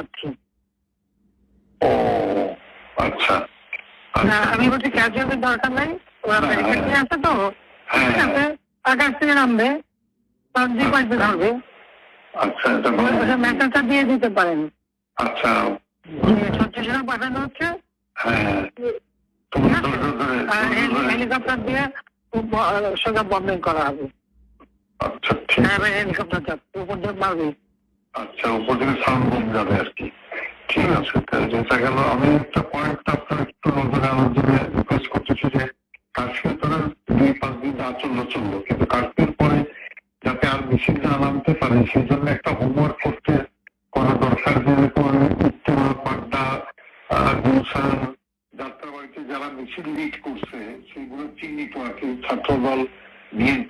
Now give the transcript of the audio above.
আচ্ছা ও আচ্ছা না, আমি বলছি ক্যাজুয়ালের দরকার নাই, ওরা ব্যারিকেড আছে তো, ঠিক আছে, আকাশ থেকে নামবে, তার দুই পাশে ধরবে। আচ্ছা মেসেজটা দিয়ে দিতে পারেন। আচ্ছা ছত্রিশে পাঠানো হচ্ছে, হেলিকপ্টার দিয়ে সোজা বম্বিং করা হবে। আচ্ছা ঠিক আছে, হেলিকপ্টার উপর দিয়ে মারবে। আচ্ছা উপর থেকে সাউন্ড বোম যাবে আর কি। ঠিক আছে, যেটা গেল। আমি একটা পয়েন্ট আপনার একটু নজরে আনার জন্য রিকোয়েস্ট করতেছি যে কার্ফিউ তারা 2-5 দিন যা চললো, কিন্তু কার্ফিউর পরে যাতে আর মিছিল না নামতে পারে সেই জন্য একটা হোমওয়ার্ক করা দরকার। যে উত্তরা, পাড্ডা, গুলশান, যাত্রাবাড়িতে যারা মিছিল লিড করছে সেগুলো চিহ্নিত আর কি, ছাত্রদল, বিএনপি